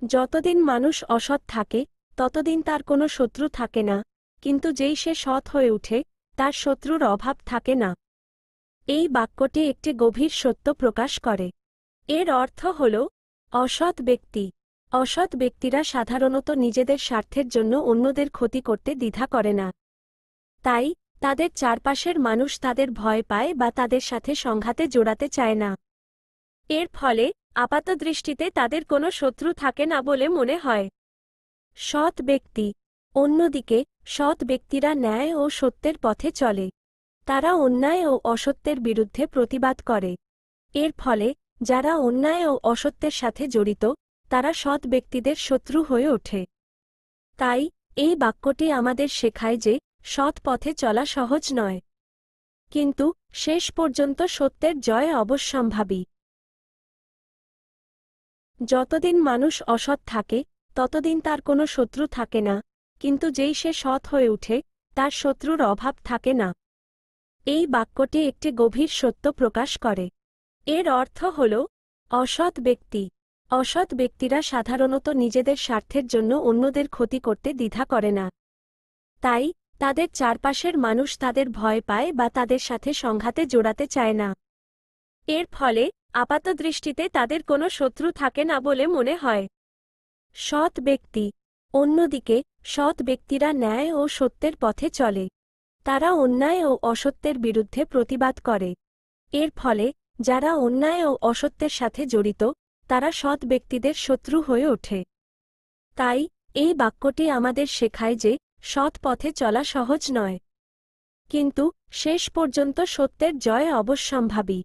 যতদিন মানুষ অসৎ থাকে ততদিন তার কোনো শত্রু থাকে না, কিন্তু যেই সে সৎ হয়ে ওঠে তার শত্রুর অভাব থাকে না। এই বাক্যটি একটি গভীর সত্য প্রকাশ করে। এর অর্থ হল, অসৎ ব্যক্তি অসৎ ব্যক্তিরা সাধারণত নিজেদের স্বার্থের জন্য অন্যদের ক্ষতি করতে দ্বিধা করে না। তাই তাদের চারপাশের মানুষ তাদের ভয় পায় বা তাদের সাথে সংঘাতে জড়াতে চায় না। এর ফলে আপাতদৃষ্টিতে তাদের কোনো শত্রু থাকে না বলে মনে হয়। সৎ ব্যক্তি অন্যদিকে, সৎ ব্যক্তিরা ন্যায় ও সত্যের পথে চলে। তারা অন্যায় ও অসত্যের বিরুদ্ধে প্রতিবাদ করে। এর ফলে যারা অন্যায় ও অসত্যের সাথে জড়িত তারা সৎ ব্যক্তিদের শত্রু হয়ে ওঠে। তাই এই বাক্যটি আমাদের শেখায় যে সৎ পথে চলা সহজ নয়, কিন্তু শেষ পর্যন্ত সত্যের জয় অবশ্যম্ভাবী। যতদিন মানুষ অসৎ থাকে ততদিন তার কোনো শত্রু থাকে না, কিন্তু যেই সে সৎ হয়ে ওঠে তার শত্রুর অভাব থাকে না। এই বাক্যটি একটি গভীর সত্য প্রকাশ করে। এর অর্থ হল, অসৎ ব্যক্তিরা সাধারণত নিজেদের স্বার্থের জন্য অন্যদের ক্ষতি করতে দ্বিধা করে না। তাই তাদের চারপাশের মানুষ তাদের ভয় পায় বা তাদের সাথে সংঘাতে জড়াতে চায় না। এর ফলে আপাতদৃষ্টিতে তাদের কোনো শত্রু থাকে না বলে মনে হয়। সৎ ব্যক্তি অন্যদিকে, সৎ ব্যক্তিরা ন্যায় ও সত্যের পথে চলে। তারা অন্যায় ও অসত্যের বিরুদ্ধে প্রতিবাদ করে। এর ফলে যারা অন্যায় ও অসত্যের সাথে জড়িত তারা সৎ ব্যক্তিদের শত্রু হয়ে ওঠে। তাই এই বাক্যটি আমাদের শেখায় যে সৎ পথে চলা সহজ নয়, কিন্তু শেষ পর্যন্ত সত্যের জয় অবশ্যম্ভাবী।